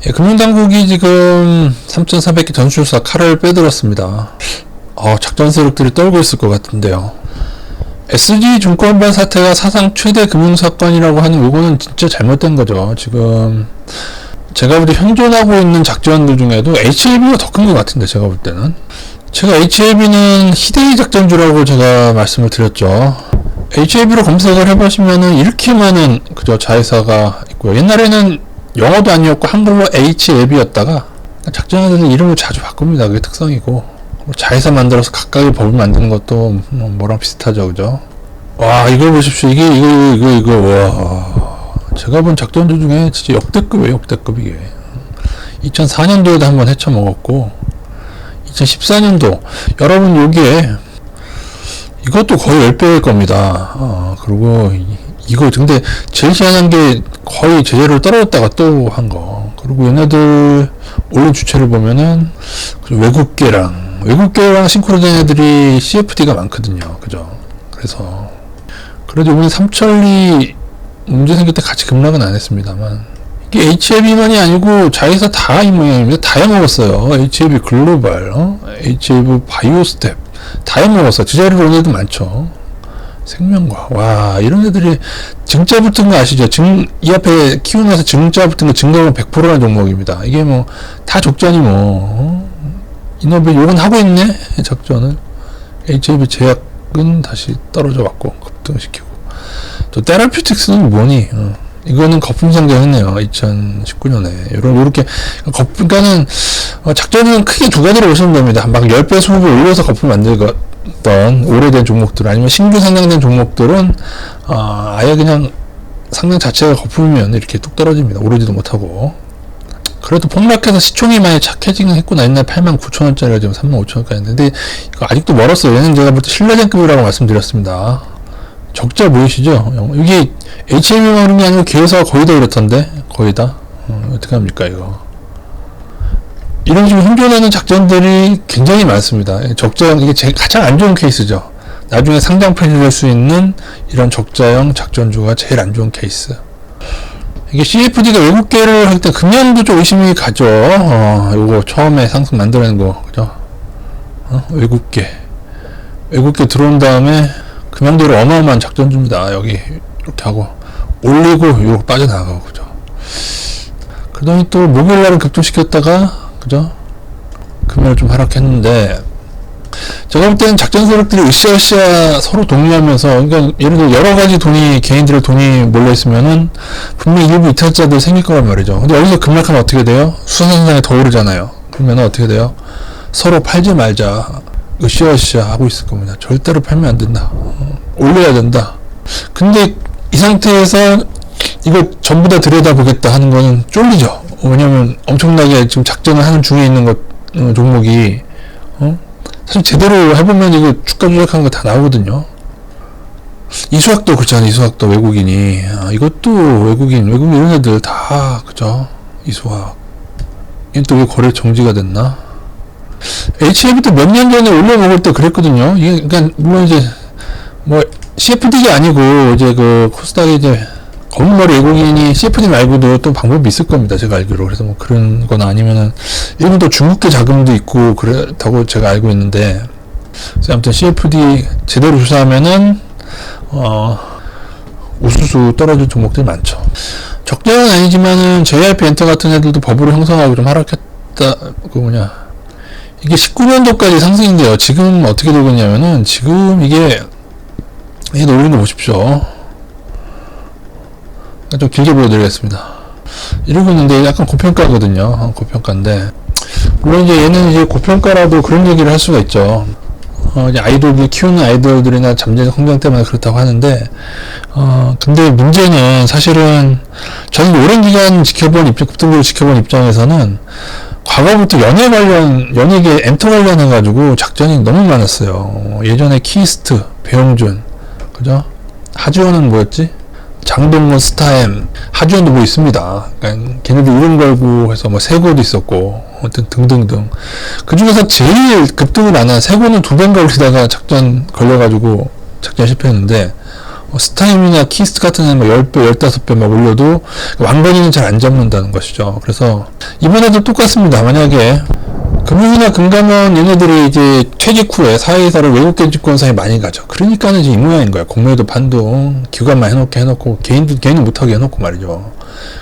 예, 금융당국이 지금 3,400개 전출사 칼을 빼들었습니다. 작전 세력들이 떨고 있을 것 같은데요. SG증권반 사태가 사상 최대 금융사건이라고 하는 요거는 진짜 잘못된 거죠. 지금 제가 볼 때 현존하고 있는 작전들 중에도 HLB가 더 큰 것 같은데, 제가 볼 때는. 제가 HLB는 희대의 작전주라고 제가 말씀을 드렸죠. HLB로 검색을 해보시면은 이렇게 많은 그저 자회사가 있고요. 옛날에는 영어도 아니었고 한글로 HLB였다가 작전하는 이름을 자주 바꿉니다. 그게 특성이고, 자회사 만들어서 각각의 법을 만드는 것도 뭐랑 비슷하죠, 그죠? 와, 이거 보십시오. 이거, 와. 제가 본 작전주 중에 진짜 역대급이에요, 역대급 이게. 2004년도에도 한번 헤쳐먹었고, 2014년도, 여러분 여기에, 이것도 거의 10배일 겁니다. 그리고, 이거, 근데 제일 희한한 게 거의 제재를 떨어졌다가 또 한 거. 그리고 얘네들 올린 주체를 보면은, 외국계랑 싱크로된 애들이 CFD가 많거든요. 그죠? 그래도 이번에 삼천리 문제 생길 때 같이 급락은 안 했습니다만, 이게 HLB만이 아니고 자회사 다 이 모양입니다. 다 해먹었어요. HLB 글로벌, HLB 바이오스텝 다 해먹었어요. 그 자리로 온 애들 많죠. 생명과, 와, 이런 애들이 증자 붙은 거 아시죠? 이 앞에 키우면서 증자 붙은 거 증가가 100%라는 종목입니다. 이게 뭐 다 적자니 이노베 요건 하고 있네. 작전을. HLB 제약은 다시 떨어져 왔고 급등시키고, 또 테라퓨틱스는 뭐니? 이거는 거품 상장했네요. 2019년에. 요렇게, 그러니까는, 작전은 크게 두 가지로 보시면 됩니다. 막 10배, 20배 올려서 거품 만들었던 오래된 종목들, 아니면 신규 상장된 종목들은, 아예 그냥 상장 자체가 거품이면 이렇게 뚝 떨어집니다. 오르지도 못하고. 그래도 폭락해서 시총이 많이 착해지긴 했구나. 옛날 89,000원짜리가 지금 35,000원까지 했는데, 이거 아직도 멀었어요. 얘는 제가 볼 때 신라젠급이라고 말씀드렸습니다. 적자 보이시죠? 이게 HM이만 오른 게 아니고 기회사가 거의 다 이렇던데? 거의 다? 어떻게 합니까, 이거? 이런 식으로 현존하는 작전들이 굉장히 많습니다. 적자형, 이게 가장 안 좋은 케이스죠. 나중에 상장 폐지될 수 있는 이런 적자형 작전주가 제일 안 좋은 케이스. 이게 CFD가 외국계를 할 때 금년도 좀 의심이 가죠. 요거 처음에 상승 만들어낸 거, 그죠? 외국계 들어온 다음에 금양대로 어마어마한 작전주입니다. 여기 이렇게 하고 올리고 이렇게 빠져나가고, 그죠? 그다음에 또 목요일날은 급등시켰다가, 그죠? 금요일 좀 하락했는데, 제가 볼 때는 작전 세력들이 으쌰으쌰 서로 독려하면서, 그러니까 예를 들어 여러 가지 개인들의 돈이 몰려 있으면은 분명히 일부 이탈자들 생길 거란 말이죠. 근데 여기서 급락하면 어떻게 돼요? 수산상에 더 오르잖아요. 그러면 어떻게 돼요? 서로 팔지 말자, 으쌰으쌰 하고 있을 겁니다. 절대로 팔면 안 된다. 올려야 된다. 근데 이 상태에서 이걸 전부 다 들여다보겠다 하는 거는 쫄리죠. 왜냐면 엄청나게 지금 작전을 하는 중에 있는 종목이, 사실 제대로 해보면 이거 주가 조작한 거 다 나오거든요. 이수학도 그렇잖아요. 이수학도 외국인이. 이것도 외국인 이런 애들 다, 그죠? 이수학. 이게 또 왜 거래 정지가 됐나? HLB도 몇 년 전에 올려먹을 때 그랬거든요. 이게, 그러니까, 물론 이제, CFD가 아니고, 이제 코스닥에 이제, 검은머리 외국인이 CFD 말고도 또 방법이 있을 겁니다. 제가 알기로. 그래서 그런 거나 아니면은, 일본도 중국계 자금도 있고, 그렇다고 제가 알고 있는데, 그래서 아무튼 CFD 제대로 조사하면은, 우수수 떨어질 종목들이 많죠. 적자는 아니지만은, JYP 엔터 같은 애들도 법으로 형성하고 좀 하락했다, 이게 19년도까지 상승인데요. 지금 어떻게 되고 있냐면은, 지금 이게 놀린 거 보십시오. 좀 길게 보여드리겠습니다. 이러고 있는데 약간 고평가거든요. 고평가인데, 물론 이제 얘는 이제 고평가라도 그런 얘기를 할 수가 있죠. 이제 키우는 아이돌들이나 잠재적 성장 때문에 그렇다고 하는데, 근데 문제는 사실은 저는 오랜 기간 급등주를 지켜본 입장에서는 과거부터 연예계 엔터 관련해가지고 작전이 너무 많았어요. 예전에 키스트, 배용준, 그죠? 하지원은 뭐였지? 장동건, 스타엠, 하지원도 뭐 있습니다. 그러니까 걔네들 이름 걸고 해서 세고도 있었고, 등등등. 그 중에서 제일 급등을 안 한 세고는 2배인가 올리다가 작전 걸려가지고 작전 실패했는데, 스타임이나 키스트 같은 애는 뭐 10배, 15배 막 올려도 왕건이는 잘 안 잡는다는 것이죠. 그래서 이번에도 똑같습니다. 만약에 금융이나 금감원 얘네들이 이제 퇴직 후에 사회이사를 외국계 증권사에 많이 가죠. 그러니까는 이제 이 모양인 거야. 공매도 판도 기관만 해놓고 개인은 못하게 해놓고 말이죠.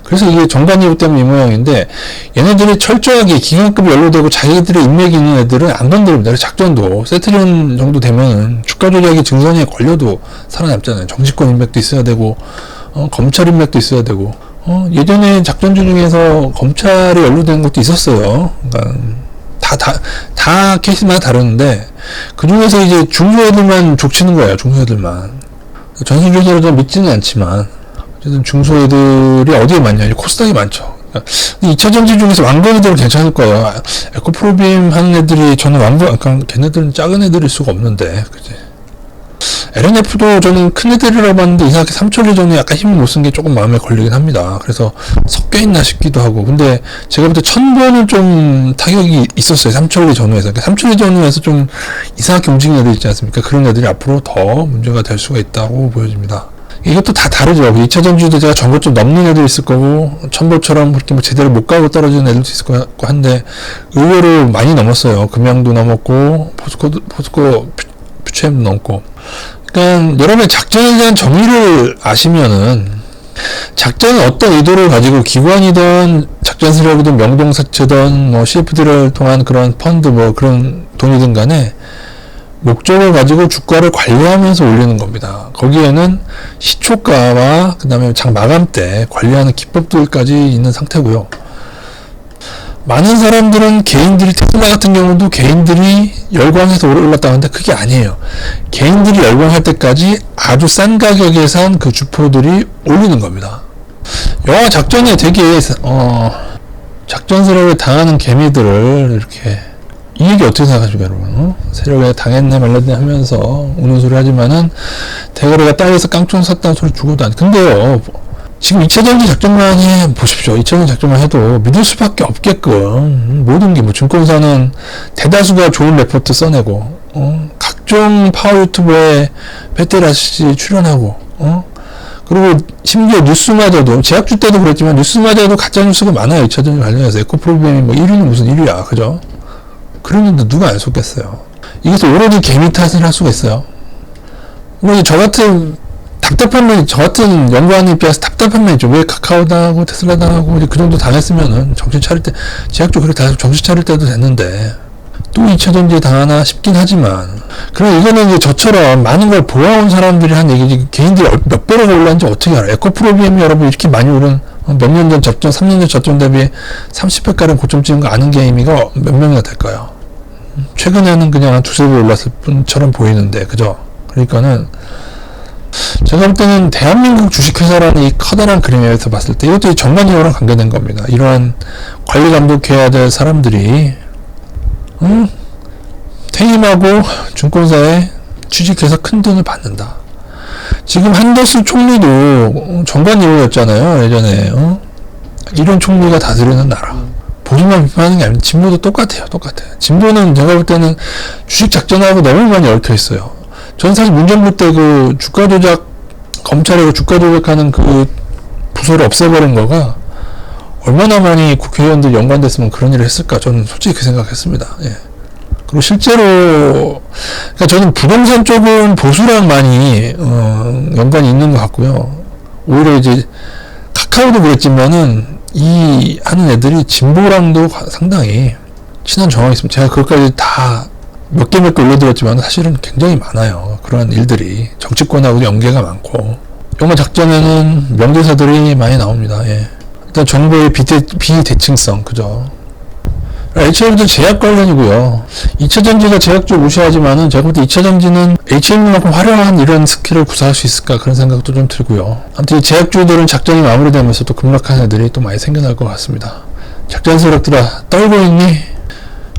그래서 이게 정관예우 때문에 이 모양인데, 얘네들이 철저하게 기관급이 연루되고 자기들의 인맥이 있는 애들은 안 건드립니다. 작전도 세트론 정도 되면은 주가 조작의 증선에 걸려도 살아남잖아요. 정치권 인맥도 있어야 되고, 검찰 인맥도 있어야 되고, 예전에 작전주 중에서 검찰에 연루된 것도 있었어요. 그러니까 다 케이스마다 다르는데, 그 중에서 이제 중소애들만 족치는 거예요. 중소애들만. 전수조사를 믿지는 않지만, 어쨌든 중소애들이 어디에 많냐? 코스닥이 많죠. 그러니까 2차 전지 중에서 왕건이들은 괜찮을 거예요. 에코프로빔 하는 애들이, 저는 그러니까 걔네들은 작은 애들일 수가 없는데, 그지? LNF도 저는 큰 애들이라고 봤는데, 이상하게 3천리 전에 약간 힘을 못 쓴 게 조금 마음에 걸리긴 합니다. 그래서 섞여있나 싶기도 하고. 근데 제가 볼 때 1000번은 좀 타격이 있었어요. 3천리 전후에서. 그러니까 3천리 전후에서 좀 이상하게 움직이는 애들 있지 않습니까? 그런 애들이 앞으로 더 문제가 될 수가 있다고 보여집니다. 이것도 다 다르죠. 2차 전지도 제가 전고 좀 넘는 애도 있을 거고, 천보처럼 그렇게 뭐 제대로 못 가고 떨어지는 애들도 있을 거 같고 한데, 의외로 많이 넘었어요. 금양도 넘었고, 포스코 퓨처엠도 넘고. 그러니까 여러분의 작전에 대한 정의를 아시면은, 작전은 어떤 의도를 가지고 기관이든 작전 세력이든 명동사채든 뭐 CFD를 통한 그런 펀드 뭐 그런 돈이든 간에 목적을 가지고 주가를 관리하면서 올리는 겁니다. 거기에는 시초가와 그 다음에 장 마감 때 관리하는 기법들까지 있는 상태고요. 많은 사람들은 개인들이, 테슬라 같은 경우도 개인들이 열광해서 올랐다 하는데 그게 아니에요. 개인들이 열광할 때까지 아주 싼 가격에 산 그 주포들이 올리는 겁니다. 영화 작전에 되게 작전 세력에 당하는 개미들을 이렇게, 이 얘기 어떻게 생각하십니까, 여러분? 세력에 당했네 말랐네 하면서 우는 소리 하지만은 대가리가 땅에서 깡총 섰다는 소리 죽어도 안. 근데요, 지금 2차 전지 작전만 보십시오. 2차 전지 작전만 해도 믿을 수밖에 없게끔 모든 게, 뭐 증권사는 대다수가 좋은 레포트 써내고, 각종 파워 유튜브에 배때라씨 출연하고, 그리고 심지어 뉴스마저도, 제약주 때도 그랬지만 뉴스마저도 가짜 뉴스가 많아요. 2차 전지 관련해서. 에코프로비엠이 뭐 1위는 무슨 1위야, 그죠? 그러는데 누가 안 속겠어요. 이것도 오로지 개미 탓을 할 수가 있어요. 오로지 저 같은 연구하는 입장에서 답답한 면이죠. 왜 카카오 당하고 테슬라 당하고 이제 그 정도 당했으면은 정신 차릴 때, 제약주 그렇게 다 정신 차릴 때도 됐는데 또 2차 전지에 당하나 싶긴 하지만, 그럼 이거는 이제 저처럼 많은 걸 보아온 사람들이 한 얘기지, 개인들이 몇 배로 올랐는지 어떻게 알아요? 에코프로비엠이 여러분 이렇게 많이 오른, 몇 년 전 저점, 3년 전 저점 대비 30배가량 고점 찍은 거 아는 개미가 몇 명이나 될까요? 최근에는 그냥 한 두세 배 올랐을 뿐처럼 보이는데, 그죠? 그러니까는 제가 볼 때는 대한민국 주식회사라는 이 커다란 그림에서 봤을 때 이것도 정관예우랑 관계된 겁니다. 이러한 관리 감독해야 될 사람들이 퇴임하고 증권사에 취직해서 큰 돈을 받는다. 지금 한더스 총리도 정관예우였잖아요, 예전에. 이런 총리가 다스리는 나라. 보기만 비판하는 게 아니라 진보도 똑같아요. 진보는 제가 볼 때는 주식 작전하고 너무 많이 얽혀 있어요. 저는 사실 문정부 때 그 주가 조작, 검찰에 주가 조작하는 그 부서를 없애버린 거가 얼마나 많이 국회의원들 연관됐으면 그런 일을 했을까, 저는 솔직히 그 생각했습니다. 예. 그리고 실제로, 그러니까 저는 부동산 쪽은 보수랑 많이 연관이 있는 것 같고요. 오히려 이제 카카오도 그랬지만은 이 하는 애들이 진보랑도 상당히 친한 정황이 있습니다. 제가 그것까지 다 몇 개 올려드렸지만 사실은 굉장히 많아요. 그런 일들이 정치권하고도 연계가 많고, 영화 작전에는 명대사들이 많이 나옵니다. 예. 일단 정보의 비대칭성, 그죠? HM도 제약 관련이고요. 2차 전지가 제약주 무시하지만은 제가 볼 때 2차 전지는 HM만큼 화려한 이런 스킬을 구사할 수 있을까, 그런 생각도 좀 들고요. 아무튼 이 제약주들은 작전이 마무리되면서 또 급락한 애들이 또 많이 생겨날 것 같습니다. 작전 세력들아, 떨고 있니?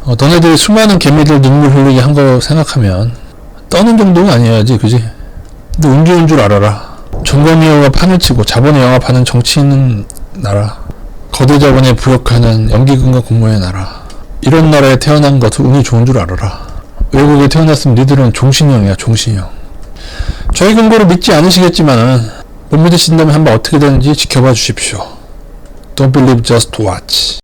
너네들이 수많은 개미들 눈물 흘리게 한 거 생각하면 떠는 정도는 아니어야지, 그지? 근데 운 좋은 줄 알아라. 정관예우가 판을 치고 자본의 영합하는 정치 있는 나라, 거대 자본에 부역하는 연기금과 공모의 나라, 이런 나라에 태어난 것도 운이 좋은 줄 알아라. 외국에 태어났으면 니들은 종신형이야, 종신형. 저희 근거를 믿지 않으시겠지만 못 믿으신다면 한번 어떻게 되는지 지켜봐 주십시오. Don't believe, just watch.